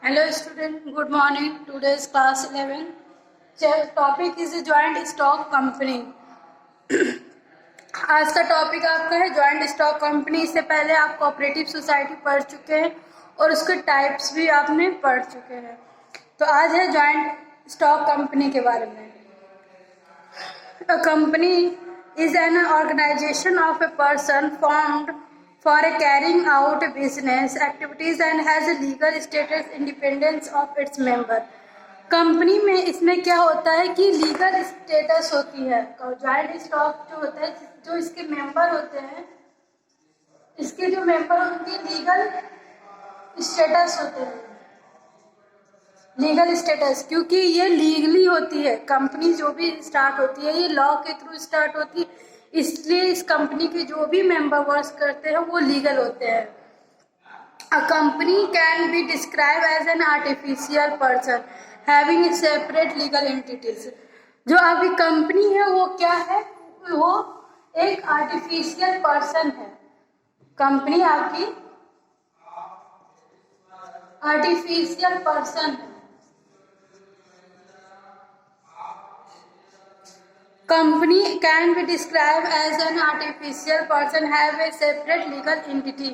Hello student, good morning. Today's class 11. Topic is a joint stock company. आज का topic आपका है joint stock company. इससे पहले आप कोऑपरेटिव सोसाइटी पढ़ चुके हैं और उसके टाइप्स भी आपने पढ़ चुके हैं। तो आज है जॉइंट स्टॉक कंपनी के बारे में। A company is an organization of a person formed for carrying out business activities and has a legal status independence of its member. Company में इसमें क्या होता है कि लीगल स्टेटस होती है। जॉइंट स्टॉक जो होता है, जो इसके मेंबर होते हैं, इसके जो मेंबर उनके लीगल स्टेटस होते हैं। लीगल स्टेटस क्योंकि ये लीगली होती है। कंपनी जो भी स्टार्ट होती है ये लॉ के थ्रू स्टार्ट होती है, इसलिए इस कंपनी के जो भी मेंबर वर्क करते हैं वो लीगल होते हैं। A company can be described as an artificial person having separate legal entities. जो आपकी कंपनी है वो क्या है? वो एक आर्टिफिशियल पर्सन है। कंपनी आपकी आर्टिफिशियल पर्सन है। Company can be described as an artificial person have a separate legal entity.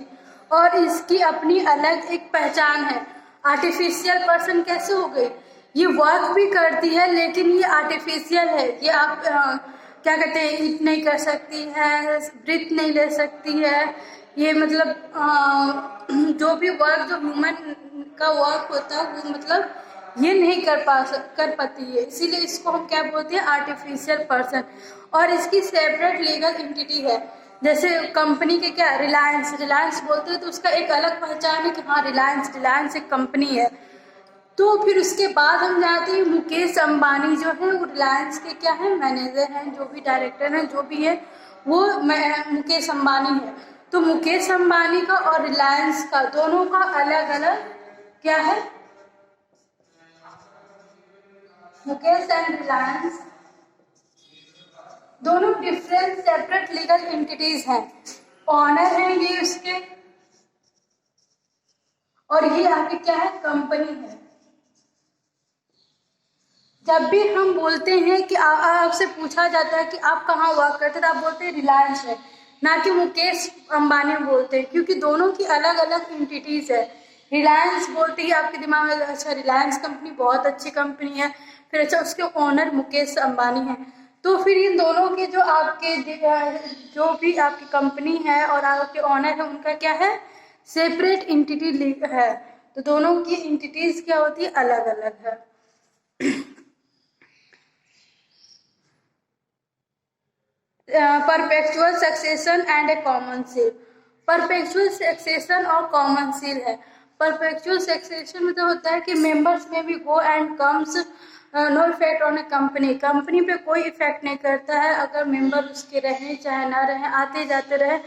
और इसकी अपनी अलग एक पहचान है। आर्टिफिशियल पर्सन कैसे हो गई? ये वर्क भी करती है लेकिन ये आर्टिफिशियल है। ये आप क्या कहते हैं, ईट नहीं कर सकती है, ब्रीथ नहीं ले सकती है। ये मतलब जो भी वर्क जो ह्यूमन का वर्क होता है वो मतलब ये नहीं कर पाती है, इसीलिए इसको हम क्या बोलते हैं, आर्टिफिशियल पर्सन। और इसकी सेपरेट लीगल एंटिटी है। जैसे कंपनी के क्या, रिलायंस बोलते हैं तो उसका एक अलग पहचान है कि हाँ रिलायंस एक कंपनी है। तो फिर उसके बाद हम जाते हैं मुकेश अंबानी जो है वो रिलायंस के क्या है, मैनेजर हैं, जो भी डायरेक्टर हैं, जो भी है वो मुकेश अंबानी है। तो मुकेश अंबानी का और रिलायंस का दोनों का अलग अलग क्या है, मुकेश एंड रिलायंस दोनों डिफरेंट सेपरेट लीगल एंटिटीज हैं। ऑनर है ये उसके, और ये आपकी क्या है, कंपनी है। जब भी हम बोलते हैं कि आपसे पूछा जाता है कि आप कहाँ वर्क करते हैं तो आप बोलते हैं रिलायंस है, ना कि मुकेश अंबानी बोलते हैं, क्योंकि दोनों की अलग अलग एंटिटीज है। रिलायंस बोलते ही आपके दिमाग में अच्छा रिलायंस कंपनी बहुत अच्छी कंपनी है, फिर अच्छा उसके ओनर मुकेश अंबानी है। तो फिर इन दोनों के जो आपके जो भी आपकी कंपनी है और आपके ओनर है उनका क्या है, सेपरेट एंटिटी है। तो दोनों की एंटिटीज क्या होती है, अलग अलग है। Perpetual succession and a common seal. Perpetual succession और कॉमन सील है। परपेचुअल सक्सेशन मतलब होता है कि मेंबर्स में भी go and comes no effect on a company. Company पे कोई इफेक्ट नहीं करता है अगर मेंबर उसके रहें चाहे ना रहें, आते जाते रहे।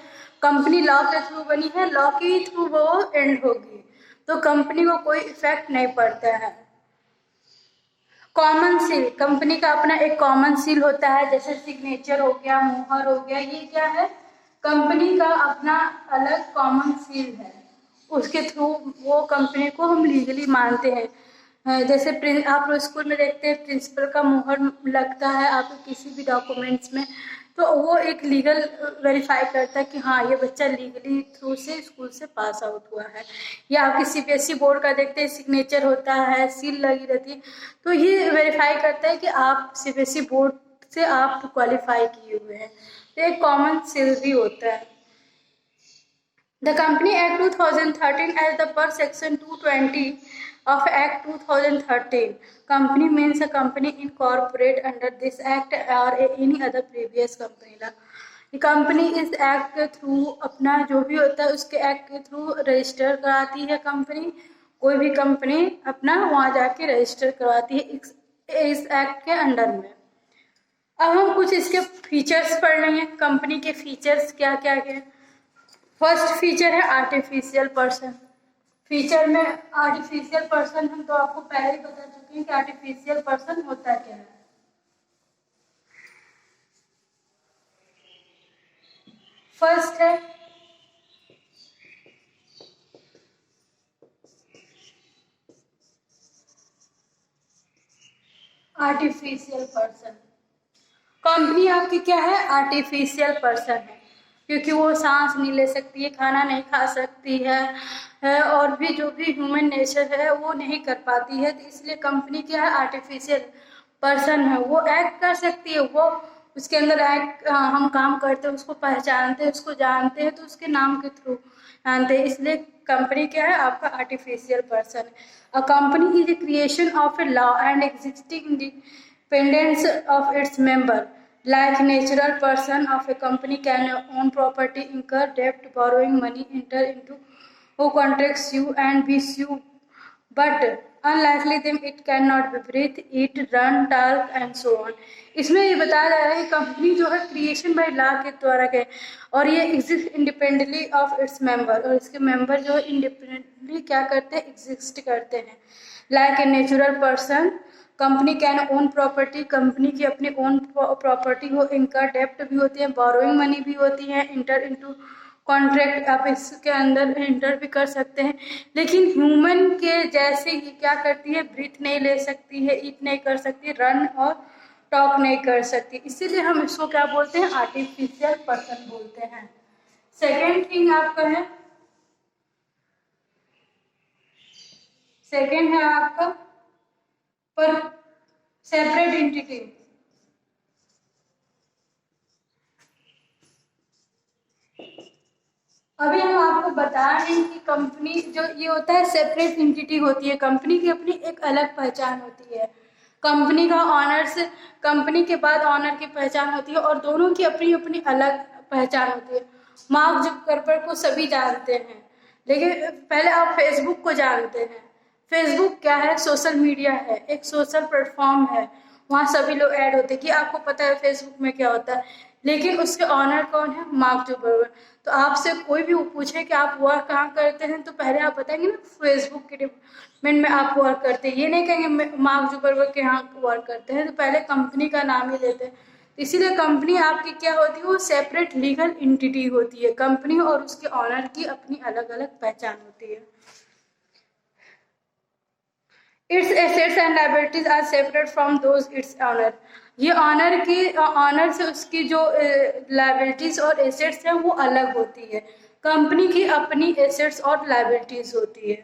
कंपनी लॉ के थ्रू बनी है, लॉ के थ्रू वो एंड होगी, तो कंपनी को कोई इफेक्ट नहीं पड़ता है। कॉमन सील, कंपनी का अपना एक कॉमन सील होता है, जैसे सिग्नेचर हो गया, मुहर हो गया, ये क्या है, कंपनी का अपना अलग कॉमन सील है। उसके थ्रू वो कंपनी को हम लीगली मानते हैं। जैसे आप लोग स्कूल में देखते हैं प्रिंसिपल का मुहर लगता है आपके किसी भी डॉक्यूमेंट्स में, तो वो एक लीगल वेरीफाई करता है कि हाँ ये बच्चा लीगली थ्रू से स्कूल से पास आउट हुआ है। या आप सीबीएसई बोर्ड का देखते हैं सिग्नेचर होता है, सील लगी रहती है, तो ये वेरीफाई करता है कि आप सीबीएसई बोर्ड से आप क्वालिफाई किए हुए हैं। तो एक कॉमन सील भी होता है। The Company Act 2013 as the per section 220 of Act 2013. Company means a company incorporate under this act or any other previous company law. Company इस एक्ट के थ्रू अपना जो भी होता है उसके एक्ट के थ्रू रजिस्टर कराती है। कंपनी कोई भी कंपनी अपना वहाँ जाके रजिस्टर करवाती है इस एक्ट के अंडर में। अब हम कुछ इसके फीचर्स पढ़ लेंगे। कंपनी के फीचर्स क्या क्या है। फर्स्ट फीचर है आर्टिफिशियल पर्सन। फीचर में आर्टिफिशियल पर्सन हम तो आपको पहले ही बता चुके हैं कि आर्टिफिशियल पर्सन होता क्या है। फर्स्ट है आर्टिफिशियल पर्सन। कंपनी आपकी क्या है? आर्टिफिशियल पर्सन है, क्योंकि वो सांस नहीं ले सकती है, खाना नहीं खा सकती है और भी जो भी ह्यूमन नेचर है वो नहीं कर पाती है। तो इसलिए कंपनी क्या है? आर्टिफिशियल पर्सन है। वो एक्ट कर सकती है, वो उसके अंदर एक्ट, हम काम करते हैं उसको पहचानते हैं, उसको जानते हैं, तो उसके नाम के थ्रू जानते हैं। इसलिए कंपनी क्या है? आपका आर्टिफिशियल पर्सन है। A company is a creation of a law and existing dependence of its member. Like natural person of a company can own property, incur debt, borrowing money, enter into who contracts you and be sued. But unlikely them it cannot be breathe, eat, run, talk and so on. इसमें ये बताया जा रहा है कि company जो है creation by law के द्वारा के, और ये exist independently of its member, और इसके मेंबर जो है इंडिपेंडेंटली क्या करते हैं? एग्जिस्ट करते हैं। Like a natural person, company can own property, company की अपनी ओन प्रॉपर्टी हो, इनका डेप्ट भी होती है, बोरोइंग मनी भी होती है, इंटर इनटू कॉन्ट्रैक्ट आप इसके अंदर इंटर भी कर सकते हैं। लेकिन ह्यूमन के जैसे ही क्या करती है? ब्रीथ नहीं ले सकती है, ईट नहीं कर सकती, रन और टॉक नहीं कर सकती, इसीलिए हम इसको क्या बोलते हैं? आर्टिफिशियल पर्सन बोलते हैं। सेकेंड थिंग आपका है, सेकेंड है आपका पर सेपरेट एंटिटी। अभी हम आपको बता रहे हैं कि कंपनी जो ये होता है सेपरेट एंटिटी होती है, कंपनी की अपनी एक अलग पहचान होती है। कंपनी का ऑनर से, कंपनी के बाद ऑनर की पहचान होती है और दोनों की अपनी अपनी अलग पहचान होती है। मार्क जुकरबर्ग को सभी जानते हैं, लेकिन पहले आप फेसबुक को जानते हैं। फेसबुक क्या है? सोशल मीडिया है, एक सोशल प्लेटफॉर्म है, वहाँ सभी लोग ऐड होते हैं कि आपको पता है फेसबुक में क्या होता है। लेकिन उसके ऑनर कौन है? Mark Zuckerberg. तो आपसे कोई भी पूछे कि आप वर्क कहाँ करते हैं, तो पहले आप बताएंगे ना फेसबुक के डिपार्टमेंट में आप वर्क करते हैं, ये नहीं कहेंगे मार्क जुकरबर्ग के यहाँ वर्क करते हैं, तो पहले कंपनी का नाम ही लेते हैं। इसीलिए कंपनी आपकी क्या होती है? वो सेपरेट लीगल एंटिटी होती है। कंपनी और उसके ऑनर की अपनी अलग अलग पहचान होती है। Its assets and liabilities are separate from those its owner. ये ऑनर की ऑनर से उसकी जो लायबिलिटीज और एसेट्स हैं वो अलग होती है। कंपनी की अपनी एसेट्स और लायबिलिटीज होती है।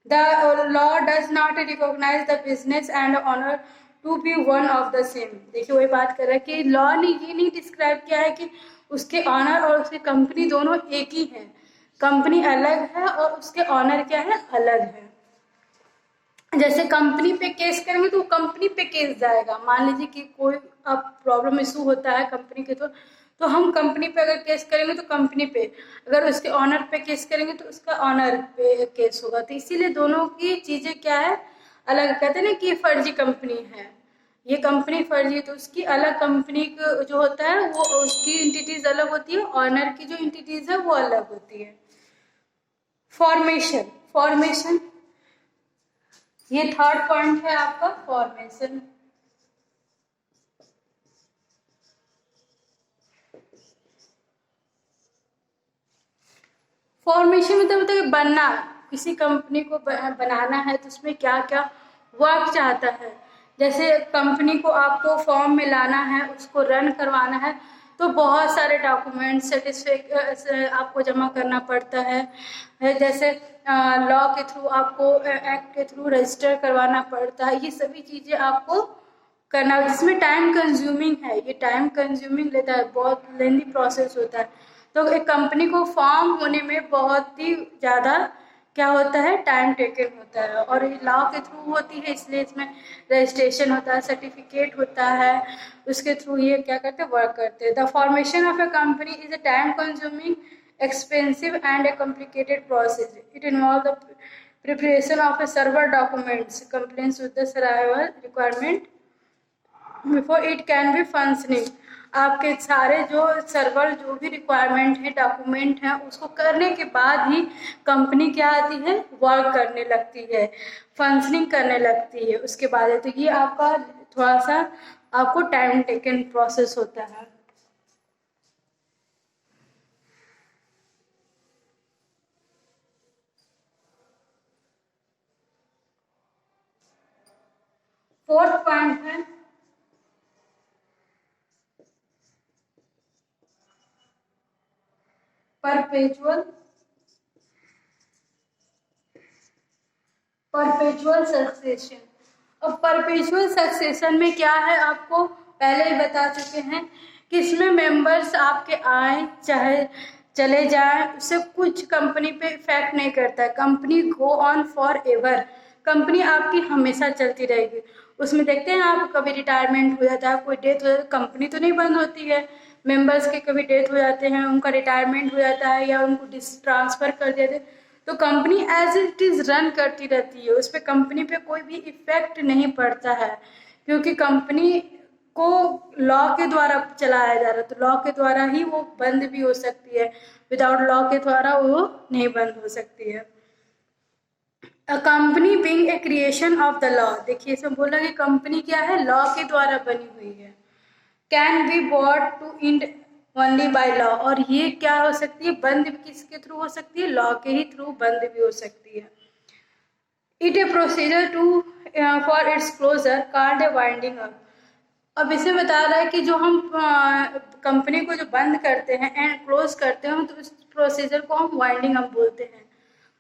The law does not recognise the business and owner to be one of the same. देखिए वही बात कर रहा है कि लॉ ने ये नहीं डिस्क्राइब किया है कि उसके ऑनर और उसकी कंपनी दोनों एक ही है। कंपनी अलग है और उसके ऑनर क्या है? अलग है। जैसे कंपनी पे केस करेंगे तो कंपनी पे केस जाएगा। मान लीजिए कि कोई अब प्रॉब्लम इशू होता है कंपनी के, तो हम कंपनी पे अगर केस करेंगे तो कंपनी पे, अगर उसके ऑनर पे केस करेंगे तो उसका ऑनर पे केस होगा। तो इसीलिए दोनों की चीजें क्या है? अलग। कहते हैं ना कि फर्जी कंपनी है, ये कंपनी फर्जी है, तो उसकी अलग कंपनी जो होता है वो उसकी एंटिटीज अलग होती है, ऑनर की जो एंटिटीज है वो अलग होती है। फॉर्मेशन, फॉर्मेशन ये थर्ड पॉइंट है आपका, फॉर्मेशन। फॉर्मेशन मतलब होता है बनना, किसी कंपनी को बनाना है तो उसमें क्या क्या वर्क चाहता है। जैसे कंपनी को आपको फॉर्म में लाना है, उसको रन करवाना है, तो बहुत सारे डॉक्यूमेंट सर्टिफिकेट आपको जमा करना पड़ता है। जैसे लॉ के थ्रू आपको एक्ट के थ्रू रजिस्टर करवाना पड़ता है। ये सभी चीज़ें आपको करना, जिसमें टाइम कंज्यूमिंग है, ये टाइम कंज्यूमिंग लेता है, बहुत लेंदी प्रोसेस होता है। तो एक कंपनी को फॉर्म होने में बहुत ही ज़्यादा क्या होता है? टाइम टेकन होता है, और ये लॉ के थ्रू होती है, इसलिए इसमें रजिस्ट्रेशन होता है, सर्टिफिकेट होता है, उसके थ्रू ये क्या करते हैं? वर्क करते हैं। The formation of a company is a time consuming, expensive and a complicated process. It involves the preparation of a server documents, compliance with the survival requirement before it can be functioning. आपके सारे जो server जो भी requirement है, document है, उसको करने के बाद ही कंपनी क्या आती है? वर्क करने लगती है, फंक्शनिंग करने लगती है, उसके बाद है। तो ये आपका थोड़ा सा आपको टाइम टेकन प्रोसेस होता है। फोर्थ पॉइंट है परपेचुअल सक्सेशन। अब परपेचुअल सक्सेशन में क्या है, आपको पहले ही बता चुके हैं कि इसमें मेंबर्स आपके आए चाहे चले जाए, उससे कुछ कंपनी पे इफेक्ट नहीं करता है। Company go on for ever, company आपकी हमेशा चलती रहेगी। उसमें देखते हैं आप, कभी रिटायरमेंट हो जाता है, कोई डेथ हो जाता है, कंपनी तो नहीं बंद होती है। मेंबर्स के कभी डेथ हो जाते हैं, उनका रिटायरमेंट हो जाता है या उनको ट्रांसफर कर देते हैं, तो company as it is run करती रहती है। उस पर कंपनी पे कोई भी इफेक्ट नहीं पड़ता है, क्योंकि कंपनी को लॉ के द्वारा चलाया जा रहा है, तो लॉ के द्वारा ही वो बंद भी हो सकती है। विदाउट लॉ के द्वारा वो नहीं बंद हो सकती है। A company being a creation of the law, देखिए इसमें बोला कि कंपनी क्या है, लॉ के द्वारा बनी हुई है। Can be bought to end only by law, और ये क्या हो सकती है, बंद किसके थ्रू हो सकती है, लॉ के ही थ्रू बंद भी हो सकती है। It a procedure to for its closure called a winding up. अब इसे बता रहा है कि जो हम कंपनी को जो बंद करते हैं एंड क्लोज करते हैं, तो इस प्रोसीजर को हम वाइंडिंग अप बोलते हैं।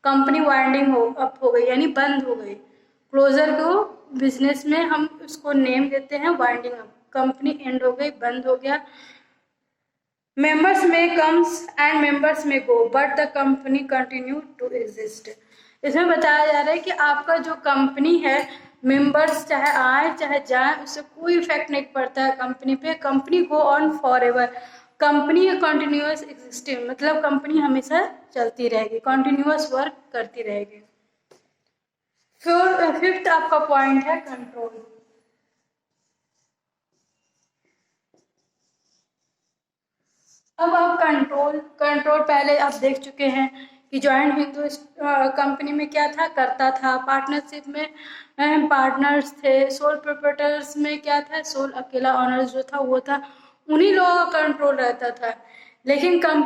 कंपनी वाइंडिंग अप हो गई यानी बंद हो गई। क्लोजर को बिजनेस में हम उसको नेम देते हैं वाइंडिंग अप। कंपनी एंड हो गई, बंद हो गया। मेंबर्स में कम्स एंड मेंबर्स में go but the company continue to exist. इसमें बताया जा रहा है कि आपका जो कंपनी है, मेंबर्स चाहे आए चाहे जाए, उससे कोई इफेक्ट नहीं पड़ता है कंपनी पे। Company go on for ever, company continuous existing, मतलब कंपनी हमेशा चलती रहेगी, कंटिन्यूअस वर्क करती रहेगी। फिर फिफ्थ आपका पॉइंट है कंट्रोल। अब आप कंट्रोल पहले आप देख चुके हैं कि जॉइंट हिंदू कंपनी में क्या था, करता था। पार्टनरशिप में पार्टनर्स थे। सोल प्रोप्राइटर्स में क्या था, सोल अकेला ऑनर्स जो था वो था, उन्हीं लोगों का कंट्रोल रहता था। लेकिन कंपनी